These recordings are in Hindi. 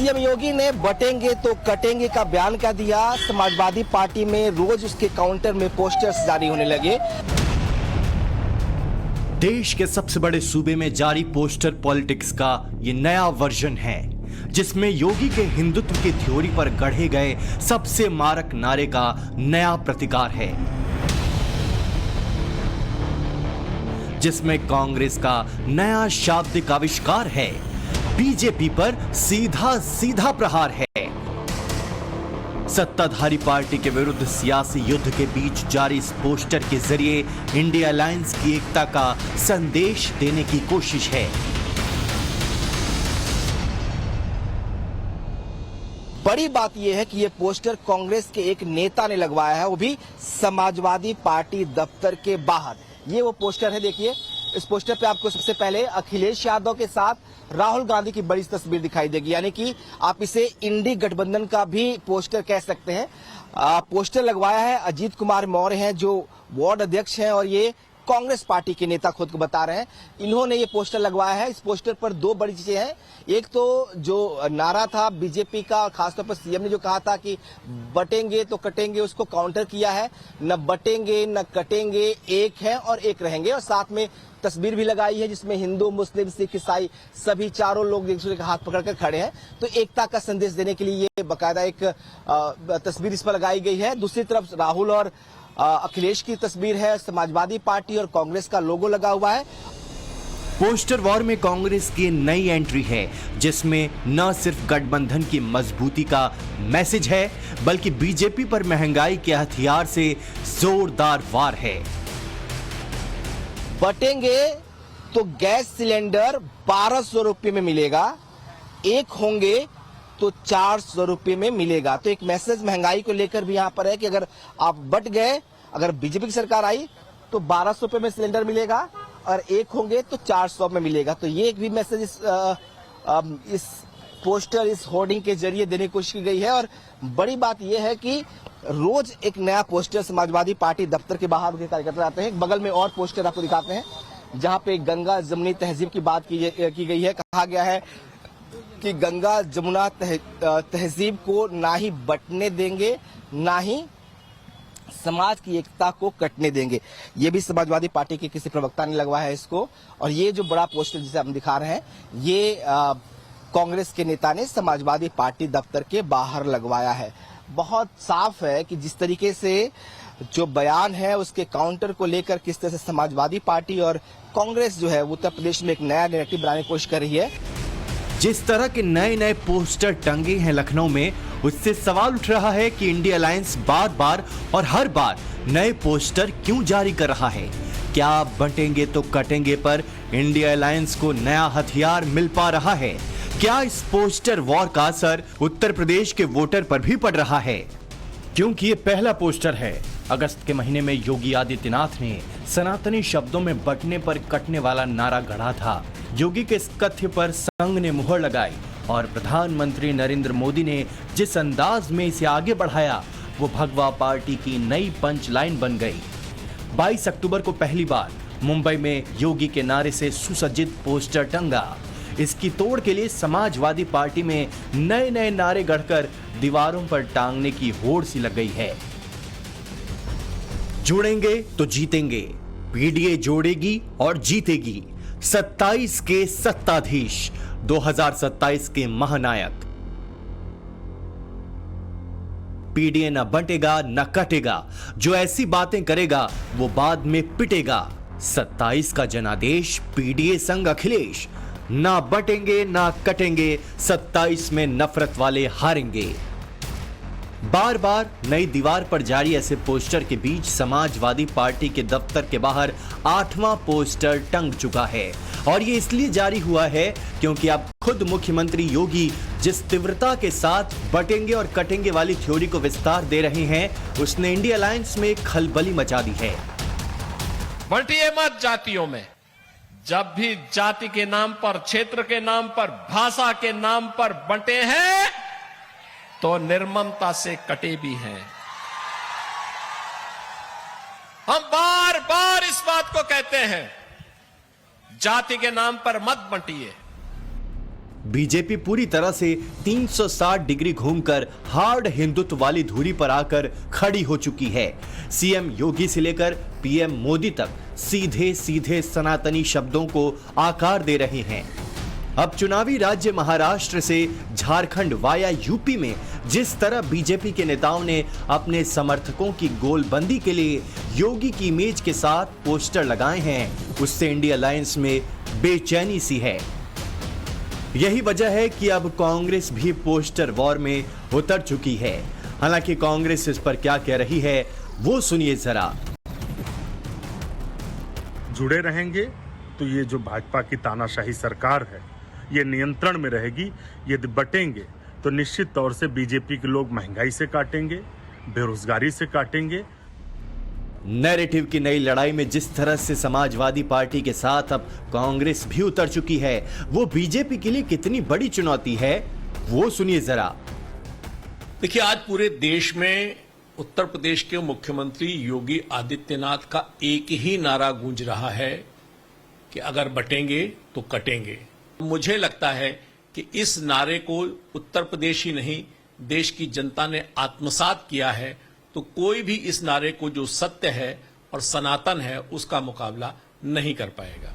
सीएम योगी ने बटेंगे तो कटेंगे का बयान क्या दिया। समाजवादी पार्टी में रोज उसके काउंटर में पोस्टर्स जारी होने लगे। देश के सबसे बड़े सूबे में जारी पोस्टर पॉलिटिक्स का ये नया वर्जन है, जिसमें योगी के हिंदुत्व की थ्योरी पर गढ़े गए सबसे मारक नारे का नया प्रतिकार है, जिसमें कांग्रेस का नया शाब्दिक आविष्कार है। बीजेपी पर सीधा सीधा प्रहार है। सत्ताधारी पार्टी के विरुद्ध सियासी युद्ध के बीच जारी इस पोस्टर के जरिए इंडिया अलायंस की एकता का संदेश देने की कोशिश है। बड़ी बात यह है कि यह पोस्टर कांग्रेस के एक नेता ने लगवाया है, वो भी समाजवादी पार्टी दफ्तर के बाहर। ये वो पोस्टर है, देखिए। इस पोस्टर पे आपको सबसे पहले अखिलेश यादव के साथ राहुल गांधी की बड़ी तस्वीर दिखाई देगी, यानी कि आप इसे इंडी गठबंधन का भी पोस्टर कह सकते हैं। पोस्टर लगवाया है अजीत कुमार मौर्य हैं, जो वार्ड अध्यक्ष हैं, और ये कांग्रेस पार्टी के नेता खुद को बता रहे हैं। इन्होंने ये पोस्टर लगवाया है। इस पोस्टर पर दो बड़ी चीजें हैं। एक तो जो नारा था बीजेपी का, और खासतौर पर सीएम ने जो कहा था कि बटेंगे तो कटेंगे, उसको काउंटर किया है। न बटेंगे न कटेंगे, एक हैं और एक रहेंगे। और साथ में तस्वीर भी लगाई है जिसमें हिंदू, मुस्लिम, सिख, ईसाई सभी चारों लोग एक दूसरे का हाथ पकड़कर खड़े हैं। तो एकता का संदेश देने के लिए ये बाकायदा एक तस्वीर इस पर लगाई गई है। दूसरी तरफ राहुल और अखिलेश की तस्वीर है। समाजवादी पार्टी और कांग्रेस का लोगो लगा हुआ है। पोस्टर वॉर में कांग्रेस की नई एंट्री है, जिसमें न सिर्फ गठबंधन की मजबूती का मैसेज है, बल्कि बीजेपी पर महंगाई के हथियार से जोरदार वार है। बटेंगे तो गैस सिलेंडर 1200 रुपये में मिलेगा, एक होंगे तो 400 रुपये में मिलेगा। तो एक मैसेज महंगाई को लेकर भी यहां पर है कि अगर आप बट गए, अगर बीजेपी की सरकार आई तो 1200 रुपये में सिलेंडर मिलेगा, और एक होंगे तो 400 में मिलेगा। तो ये एक भी मैसेज इस पोस्टर, इस होर्डिंग के जरिए देने की कोशिश की गई है। और बड़ी बात यह है कि रोज एक नया पोस्टर समाजवादी पार्टी दफ्तर के बाहर उनके कार्यकर्ता आते हैं। बगल में और पोस्टर आपको दिखाते हैं, जहां पे गंगा जमुनी तहजीब की बात की गई है। कहा गया है कि गंगा जमुना तहजीब को ना ही बटने देंगे, ना ही समाज की एकता को कटने देंगे। ये भी समाजवादी पार्टी के किसी प्रवक्ता ने लगवाया है इसको। और ये जो बड़ा पोस्टर जिसे हम दिखा रहे हैं, ये कांग्रेस के नेता ने समाजवादी पार्टी दफ्तर के बाहर लगवाया है। बहुत साफ है कि जिस तरीके से जो बयान है उसके काउंटर को लेकर किस तरह से समाजवादी पार्टी और कांग्रेस जो है उत्तर प्रदेश में एक नया नैरेटिव बनाने की कोशिश कर रही है। जिस तरह के नए नए पोस्टर टंगे हैं लखनऊ में, उससे सवाल उठ रहा है कि इंडिया अलायंस बार बार और हर बार नए पोस्टर क्यों जारी कर रहा है। क्या बटेंगे तो कटेंगे पर इंडिया अलायंस को नया हथियार मिल पा रहा है? क्या इस पोस्टर वॉर का असर उत्तर प्रदेश के वोटर पर भी पड़ रहा है? क्योंकि ये पहला पोस्टर है। अगस्त के महीने में योगी आदित्यनाथ ने सनातनी शब्दों में बटने पर कटने वाला नारा गढ़ा था। योगी के इस कथ्य पर संघ ने मुहर लगाई, और प्रधानमंत्री नरेंद्र मोदी ने जिस अंदाज में इसे आगे बढ़ाया, वो भगवा पार्टी की नई पंच लाइन बन गई। 22 अक्टूबर को पहली बार मुंबई में योगी के नारे से सुसज्जित पोस्टर टंगा। इसकी तोड़ के लिए समाजवादी पार्टी में नए नए नारे गढ़कर दीवारों पर टांगने की होड़ सी लग गई है। जुड़ेंगे तो जीतेंगे, पीडीए जोड़ेगी और जीतेगी। 27 के सत्ताधीश, 2027 के महानायक। पीडीए न बंटेगा न कटेगा, जो ऐसी बातें करेगा वो बाद में पिटेगा। 27 का जनादेश पीडीए संग अखिलेश। ना बटेंगे ना कटेंगे, 27 में नफरत वाले हारेंगे। बार बार नई दीवार पर जारी ऐसे पोस्टर के बीच समाजवादी पार्टी के दफ्तर के बाहर 8वां पोस्टर टंग चुका है। और ये इसलिए जारी हुआ है क्योंकि अब खुद मुख्यमंत्री योगी जिस तीव्रता के साथ बटेंगे और कटेंगे वाली थ्योरी को विस्तार दे रहे हैं, उसने इंडिया अलायंस में खलबली मचा दी है। बंटिए मत जातियों में। जब भी जाति के नाम पर, क्षेत्र के नाम पर, भाषा के नाम पर बंटे हैं, तो निर्ममता से कटे भी हैं। हम बार बार इस बात को कहते हैं, जाति के नाम पर मत बंटिए। बीजेपी पूरी तरह से 360 डिग्री घूमकर हार्ड हिंदुत्व वाली धुरी पर आकर खड़ी हो चुकी है। सीएम योगी से लेकर पीएम मोदी तक सीधे सीधे सनातनी शब्दों को आकार दे रहे हैं। अब चुनावी राज्य महाराष्ट्र से झारखंड वाया यूपी में जिस तरह बीजेपी के नेताओं ने अपने समर्थकों की गोलबंदी के लिए योगी की इमेज के साथ पोस्टर लगाए हैं, उससे इंडिया अलायंस में बेचैनी सी है। यही वजह है कि अब कांग्रेस भी पोस्टर वॉर में उतर चुकी है। हालांकि कांग्रेस इस पर क्या कह रही है वो सुनिए जरा। जुड़े रहेंगे तो ये जो भाजपा की तानाशाही सरकार है ये नियंत्रण में रहेगी। यदि बटेंगे तो निश्चित तौर से बीजेपी के लोग महंगाई से काटेंगे, बेरोजगारी से काटेंगे। नैरेटिव की नई लड़ाई में जिस तरह से समाजवादी पार्टी के साथ अब कांग्रेस भी उतर चुकी है, वो बीजेपी के लिए कितनी बड़ी चुनौती है वो सुनिए जरा। देखिए, आज पूरे देश में उत्तर प्रदेश के मुख्यमंत्री योगी आदित्यनाथ का एक ही नारा गूंज रहा है कि अगर बटेंगे तो कटेंगे। मुझे लगता है कि इस नारे को उत्तर प्रदेश ही नहीं देश की जनता ने आत्मसात किया है, तो कोई भी इस नारे को जो सत्य है और सनातन है उसका मुकाबला नहीं कर पाएगा।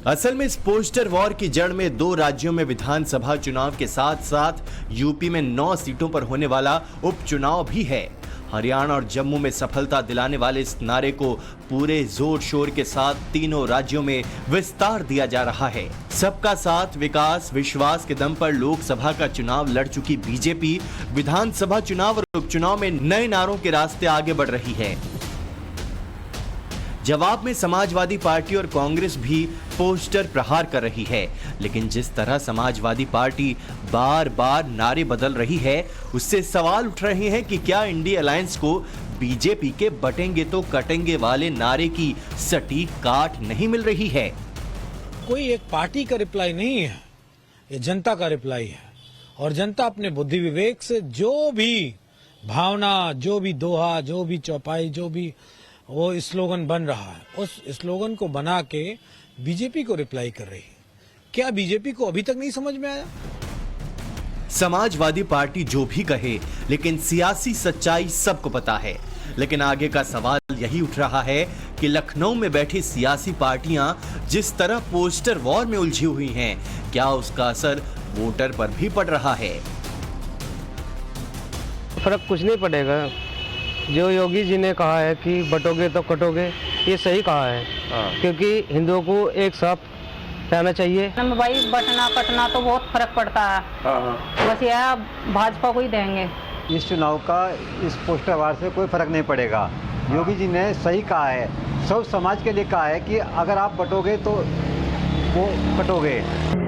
असल में इस पोस्टर वॉर की जड़ में 2 राज्यों में विधानसभा चुनाव के साथ साथ यूपी में 9 सीटों पर होने वाला उपचुनाव भी है। हरियाणा और जम्मू में सफलता दिलाने वाले इस नारे को पूरे जोर शोर के साथ तीनों राज्यों में विस्तार दिया जा रहा है। सबका साथ, विकास, विश्वास के दम पर लोकसभा का चुनाव लड़ चुकी बीजेपी विधानसभा चुनाव और उपचुनाव में नए नारों के रास्ते आगे बढ़ रही है। जवाब में समाजवादी पार्टी और कांग्रेस भी पोस्टर प्रहार कर रही है, लेकिन जिस तरह समाजवादी पार्टी बार बार नारे बदल रही है उससे सवाल उठ रहे हैं कि क्या इंडिया अलायंस को बीजेपी के बटेंगे तो कटेंगे वाले नारे की सटीक काट नहीं मिल रही है। कोई एक पार्टी का रिप्लाई नहीं है, ये जनता का रिप्लाई है। और जनता अपने बुद्धि विवेक से जो भी भावना, जो भी दोहा, जो भी चौपाई, जो भी वो स्लोगन बन रहा है, उस स्लोगन को बना के बीजेपी को रिप्लाई कर रही है। क्या बीजेपी को अभी तक नहीं समझ में आया? समाजवादी पार्टी जो भी कहे, लेकिन सियासी सच्चाई सबको पता है। लेकिन आगे का सवाल यही उठ रहा है कि लखनऊ में बैठी सियासी पार्टियां जिस तरह पोस्टर वॉर में उलझी हुई हैं, क्या उसका असर वोटर पर भी पड़ रहा है? फर्क कुछ नहीं पड़ेगा। जो योगी जी ने कहा है कि बटोगे तो कटोगे, ये सही कहा है। क्योंकि हिंदुओं को एक साथ रहना चाहिए। भाई बटना कटना तो बहुत फर्क पड़ता है। बस यह भाजपा को ही देंगे। इस चुनाव का इस पोस्टर वार से कोई फर्क नहीं पड़ेगा। योगी जी ने सही कहा है, सब समाज के लिए कहा है कि अगर आप बटोगे तो वो कटोगे।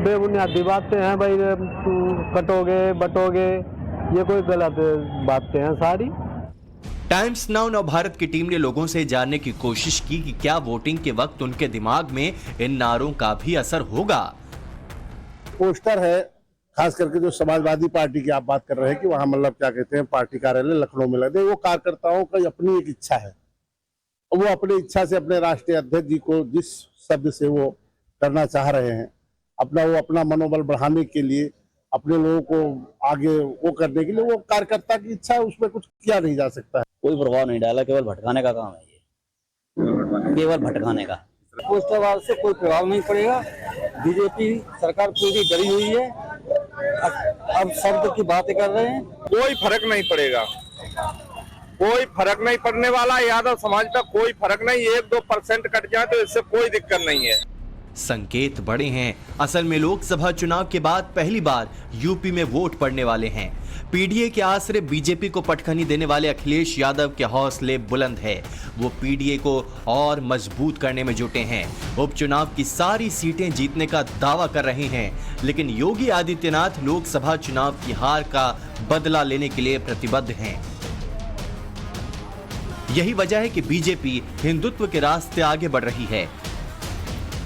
बेबुनियादी बातें हैं भाई, कटोगे बटोगे, ये कोई गलत बातें हैं सारी। टाइम्स नाउ नव भारत की टीम ने लोगों से जानने की कोशिश की कि क्या वोटिंग के वक्त उनके दिमाग में इन नारों का भी असर होगा। पोस्टर है, खास करके जो समाजवादी पार्टी की आप बात कर रहे हैं कि वहां मतलब क्या कहते हैं पार्टी कार्यालय लखनऊ में लगे, वो कार्यकर्ताओं का अपनी एक इच्छा है। वो अपनी इच्छा से अपने राष्ट्रीय अध्यक्ष जी को जिस शब्द से वो करना चाह रहे हैं, अपना मनोबल बढ़ाने के लिए, अपने लोगों को आगे वो करने के लिए, वो कार्यकर्ता की इच्छा है, उसमें कुछ किया नहीं जा सकता है। कोई प्रभाव नहीं डाला, केवल भटकाने का काम है ये, केवल भटकाने का। पोस्टर वार से कोई प्रभाव नहीं पड़ेगा। बीजेपी सरकार पूरी डरी हुई है, अब शब्द की बातें कर रहे हैं। कोई फर्क नहीं पड़ेगा, कोई फर्क नहीं पड़ने वाला। यादव समाज का कोई फर्क नहीं, 1-2% कट जाए तो इससे कोई दिक्कत नहीं है। संकेत बड़े हैं। असल में लोकसभा चुनाव के बाद पहली बार यूपी में वोट पड़ने वाले हैं। पीडीए के आसरे बीजेपी को पटखनी देने वाले अखिलेश यादव के हौसले बुलंद है। वो पीडीए को और मजबूत करने में जुटे हैं। उपचुनाव की सारी सीटें जीतने का दावा कर रहे हैं, लेकिन योगी आदित्यनाथ लोकसभा चुनाव की हार का बदला लेने के लिए प्रतिबद्ध हैं। यही वजह है कि बीजेपी हिंदुत्व के रास्ते आगे बढ़ रही है,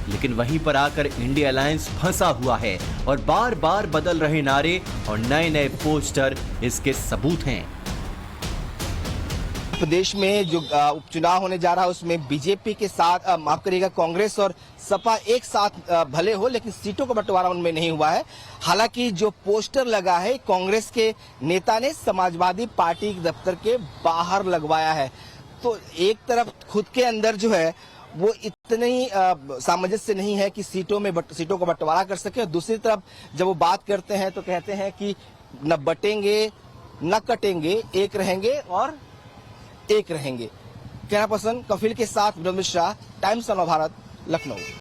लेकिन वहीं पर आकर इंडिया अलायंस फंसा हुआ है और बार बार बदल रहे नारे और नए नए पोस्टर इसके सबूत हैं। प्रदेश में जो उपचुनाव होने जा रहा है उसमें बीजेपी के साथ माफ करिएगा कांग्रेस और सपा एक साथ भले हो, लेकिन सीटों का बंटवारा उनमें नहीं हुआ है। हालांकि जो पोस्टर लगा है कांग्रेस के नेता ने समाजवादी पार्टी के दफ्तर के बाहर लगवाया है। तो एक तरफ खुद के अंदर जो है वो इतनी सामंजस्य नहीं है कि सीटों को बंटवारा कर सके, और दूसरी तरफ जब वो बात करते हैं तो कहते हैं कि न बटेंगे न कटेंगे, एक रहेंगे और एक रहेंगे। कहना पसंद कफिल के साथ विनोद मिश्रा, टाइम्स ऑफ भारत, लखनऊ।